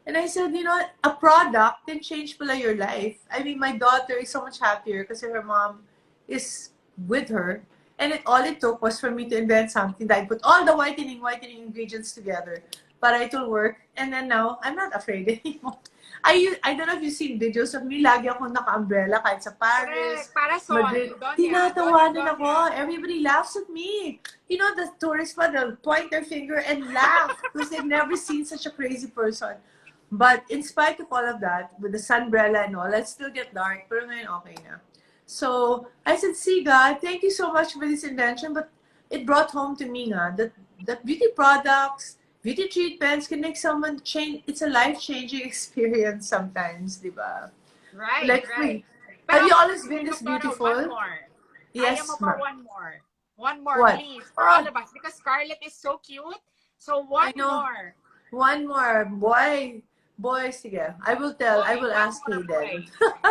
And I said, a product can change pala your life. I mean, my daughter is so much happier because her mom is with her. And all it took was for me to invent something that I put all the whitening ingredients together. para it will work. And then now, I'm not afraid anymore. I don't know if you've seen videos of me. Lagi akong naka-umbrella kahit sa Paris, Correct. Parasol. Madrid. Donya. Tinatawanan Donya. ako. Everybody laughs at me. You know, the tourists pa, they'll point their finger and laugh because they've never seen such a crazy person. But in spite of all of that, with the sunbrella and all, let's still get dark. Pero ngayon, okay na. So, I said, see, God, thank you so much for this invention. But it brought home to me that beauty products, beauty treatments can make someone change. It's a life-changing experience sometimes, di ba? Right, Like, right. have Pero, you always been this Doktora, beautiful? one more. Kaya Yes, mo pa ma'am. one more. One more, What? please, for all of us. Because Scarlett is so cute. So, I one know. more. One more. Boy, sige. I will One ask more Hayden. boy.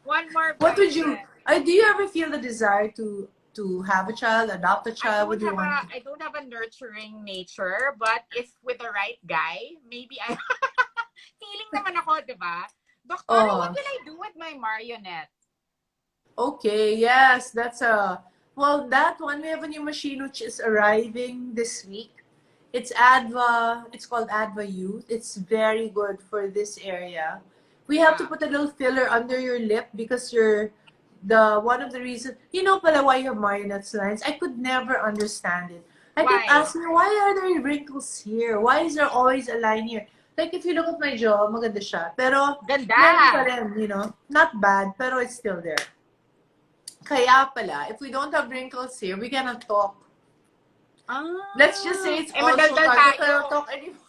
One more What boy. would you, do you ever feel the desire to have a child, adopt a child? What do you want? I don't have a nurturing nature, but if with the right guy, maybe I feeling naman ako, di ba? Doktora, what Oh, will I do with my marionette? okay. Yes, that's a, well, that one, we have a new machine which is arriving this week. It's Adva, it's called Adva Youth. It's very good for this area. We have to Yeah. put a little filler under your lip because you're one of the reasons, you know pala why you have marionette lines. I could never understand it. I kept Why? asking, why are there wrinkles here? Why is there always a line here? Like if you look at my jaw, maganda siya. Pero meron pa Ganda. rin, you know, not bad, pero it's still there. Kaya pala, if we don't have wrinkles here, we cannot talk. Ah. Let's just say it's also Madaldal part of tayo. cannot talk anymore.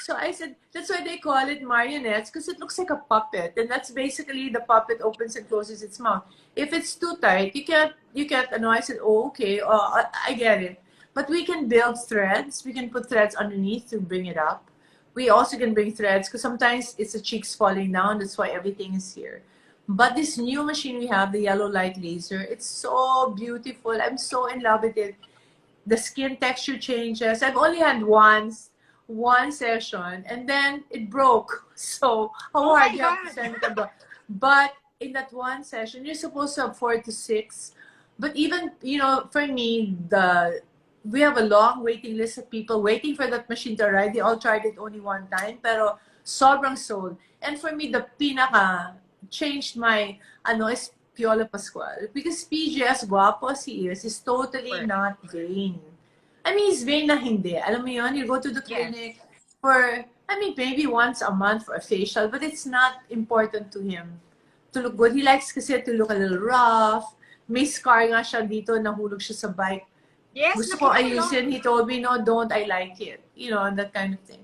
So I said, that's why they call it marionettes, because it looks like a puppet. And that's basically the puppet opens and closes its mouth. If it's too tight, you can't, and I said, oh, okay, I get it. But we can build threads. We can put threads underneath to bring it up. We also can bring threads, because sometimes it's the cheeks falling down. That's why everything is here. But this new machine we have, the yellow light laser, it's so beautiful. I'm so in love with it. The skin texture changes. I've only had one session, and then it broke. So how Oh hard my you have to God. send it abroad. But in that one session, you're supposed to have 4 to 6. But even, you know, for me, we have a long waiting list of people waiting for that machine to arrive. They all tried it only one time, pero sobrang sold. And for me, the pinaka changed my is Piola Pascual, because PJ, as guapo as he is totally Super. not vain. I mean, he's vain na hindi. Alam mo yun, you go to the Yes. clinic for, I mean, maybe once a month for a facial, but it's not important to him to look good. He likes kasi to look a little rough. May scar nga siya dito, nahulog siya sa bike. Yes, Gusto ko nakita ko ayusin. yun. He told me, no, don't, I like it. You know, that kind of thing.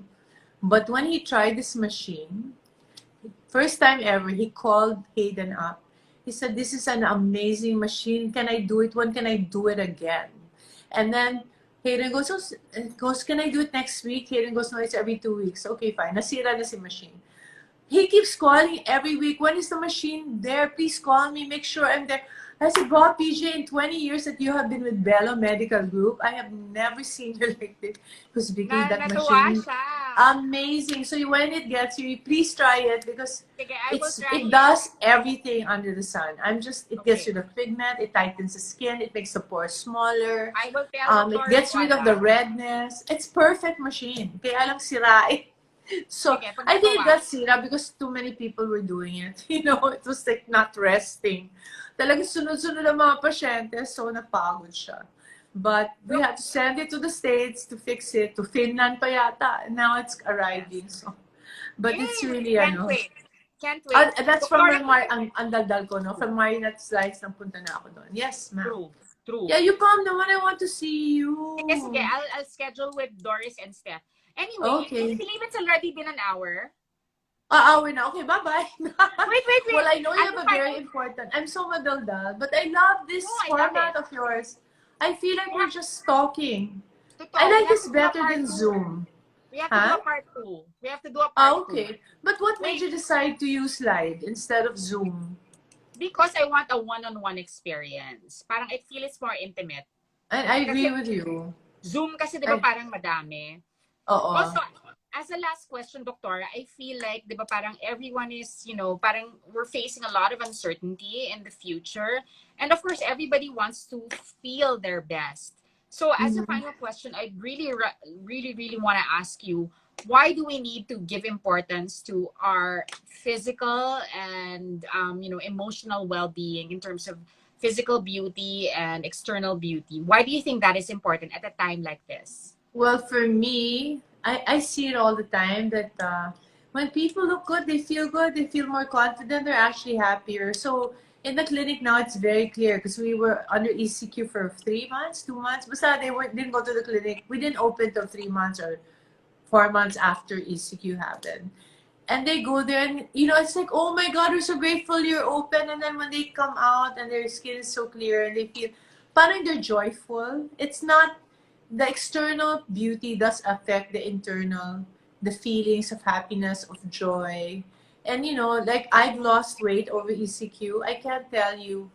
But when he tried this machine, first time ever, he called Hayden up. He said, this is an amazing machine. Can I do it? When can I do it again? And then Hayden goes, can I do it next week? Hayden goes, no, it's every 2 weeks. Okay, fine. Nasira na si machine. He keeps calling every week. When is the machine there? Please call me. Make sure I'm there. I said, Bob, PJ, in 20 years that you have been with Belo Medical Group, I have never seen her like this. Because Vicki, that Natuwa machine, siya. amazing. So when it gets you, please try it because Sige, I will try it it. does everything under the sun. It gets Okay. rid of pigment, it tightens the skin, it makes the pores smaller, I will tell it Dr. gets rid of the Wala. redness. It's perfect machine. Kaya lang sirain. So Sige, pag I think it nagawa. got sira because too many people were doing it. You know, it was like not resting. Talagang sunod-sunod ang mga pasyente, so napagod siya. But we had to send it to the States to fix it, to Finland pa yata. And now it's arriving. So, but it's Yay! really, Can't wait. Can't wait. that's from Doktora, ang daldal ko, no? From Marionette Slides, nang punta na ako doon. Yes, ma'am. true. True. Yeah, you come naman. I want to see you. Sige, I'll schedule with Doris and Steph. Anyway, Okay. I believe it's already been an hour. We're na. Okay, bye-bye. Wait. Well, I know you have Ano a pa- very important. I'm so madaldal, but I love this No, I love format it. of yours. I feel like we're just talking. Totoo, I like we have this to do a better part than two. Zoom. We have to do Huh? a part 2. We have to do a part 2. Okay. But what made Wait. you decide to use live instead of Zoom? Because I want a one-on-one experience. Parang I feel it's more intimate. And I agree Kasi with you. Zoom kasi, di ba, parang madami. Oo. Also, as a last question, Doctor, I feel like, di ba, parang everyone is, parang we're facing a lot of uncertainty in the future. And of course, everybody wants to feel their best. So as a Mhm. final question, I really want to ask you, why do we need to give importance to our physical and emotional well-being in terms of physical beauty and external beauty? Why do you think that is important at a time like this? Well, for me, I see it all the time that when people look good, they feel more confident, they're actually happier. So in the clinic now, it's very clear because we were under ECQ for 3 months, 2 months. But didn't go to the clinic. We didn't open till 3 months or 4 months after ECQ happened. And they go there and it's like, oh my god, we're so grateful you're open. And then when they come out and their skin is so clear and they feel parang they're joyful. It's not the external beauty does affect the internal, the feelings of happiness, of joy. And like I've lost weight over ECQ. I can't tell you,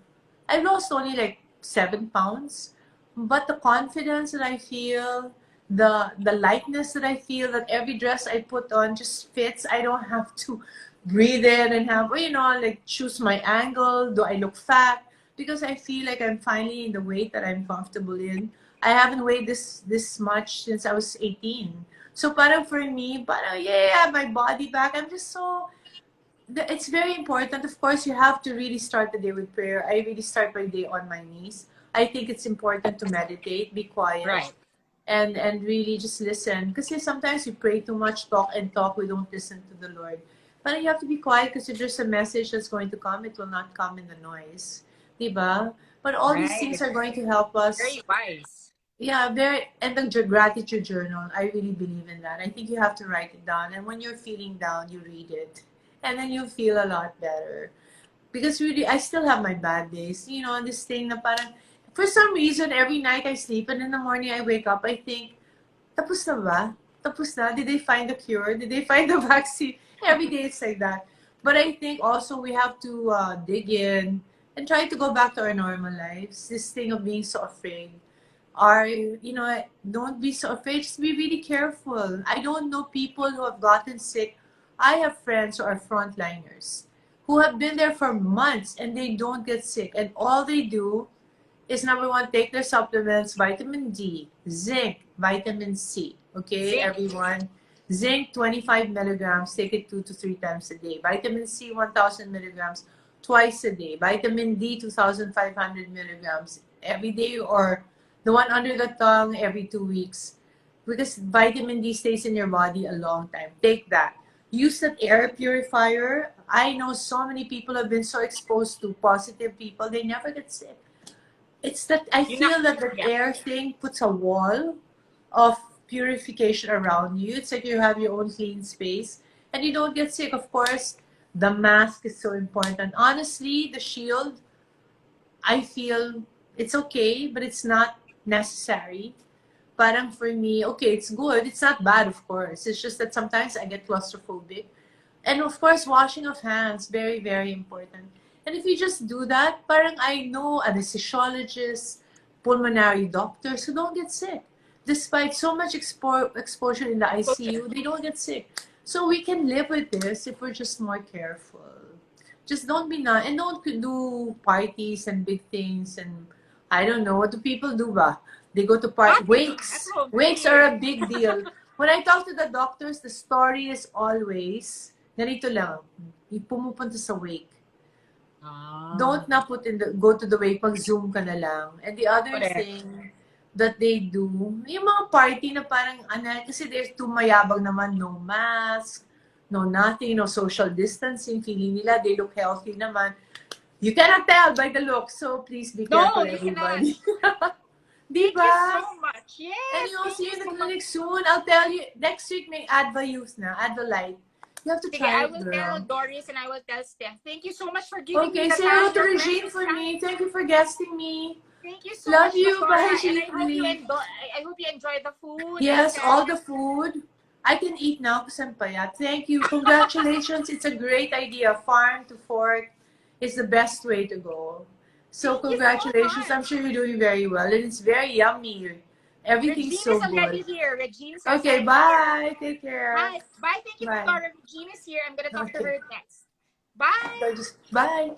I lost only like 7 pounds, but the confidence that I feel, the lightness that I feel, that every dress I put on just fits. I don't have to breathe in and have, like choose my angle. Do I look fat? Because I feel like I'm finally in the weight that I'm comfortable in. I haven't weighed this much since I was 18. So parang for me, parang yeah, I have my body back. I'm just so it's very important. Of course, you have to really start the day with prayer. I really start my day on my knees. I think it's important to meditate, be quiet, Right. and really just listen. Because sometimes we pray too much, talk and talk. We don't listen to the Lord. But you have to be quiet because if there's a message that's going to come, it will not come in the noise. Diba? But all these things Right. are going to help us. Very wise. Yeah, very. And the gratitude journal, I really believe in that. I think you have to write it down. And when you're feeling down, you read it. And then you feel a lot better. Because really, I still have my bad days. And this thing na parang, for some reason, every night I sleep and in the morning I wake up, I think, tapos na ba? Tapos na? Did they find the cure? Did they find the vaccine? Every day it's like that. But I think also we have to dig in and try to go back to our normal lives. This thing of being so afraid. Don't be so afraid. Just be really careful. I don't know people who have gotten sick. I have friends who are frontliners who have been there for months and they don't get sick. And all they do is number one, take their supplements, vitamin D, zinc, vitamin C. Okay, Zinc. everyone. Zinc, 25 milligrams, take it 2 to 3 times a day. Vitamin C, 1,000 milligrams, twice a day. Vitamin D, 2,500 milligrams every day, or the one under the tongue every 2 weeks. Because vitamin D stays in your body a long time. Take that. Use that air purifier. I know so many people have been so exposed to positive people, they never get sick. It's that I You know, feel that the yeah. air thing puts a wall of purification around you. It's like you have your own clean space and you don't get sick. Of course, the mask is so important. Honestly, the shield, I feel it's okay, but it's not necessary. Parang for me, okay, it's good. It's not bad, of course. It's just that sometimes I get claustrophobic. And of course, washing of hands, very, very important. And if you just do that, parang I know anesthesiologists, pulmonary doctors who don't get sick. Despite so much exposure in the ICU, they don't get sick. So we can live with this if we're just more careful. Just don't be not and don't do parties and big things and I don't know what do people do ba? They go to Nothing at wakes. home. Wakes are Really. a big deal. When I talk to the doctors, the story is always ganito lang. Pumupunta sa wake. Ah, Don't na put in the go to the wake pag Zoom ka na lang. And the other correct. thing that they do, yung mga party na parang kasi there's too mayabang naman, no mask, no nothing, no social distancing, feeling nila they look healthy naman. You cannot tell by the look, so please be No, careful, you cannot. everybody. Thank you Diba? so much. And Yes, you'll thank see you you in the so much. clinic soon. I'll tell you, next week may Adva Youth na, Adva Light. You have to Sige, try I it, will tell girl. Doris and I will tell Steph. Thank you so much for giving me Okay, the say hello time, to your Regine precious for time. me. Thank you for guesting me. Thank you so Love much, you. Doctora, Bye, and Gigi. I hope you enjoy the food and Yes, all the session. food. I can eat now because I'm payat. Thank you. Congratulations. It's a great idea. Farm to fork is the best way to go. So Thank you so congratulations. I'm much. sure you're doing very well. And it's very yummy. Everything's Regine is so already good. here. Regine says Okay, I'm here. bye. Take care. Hi. Bye. Thank you, Bye. Doctora. Regine is here. I'm going to talk to Okay. her next. Bye. Bye. Just bye.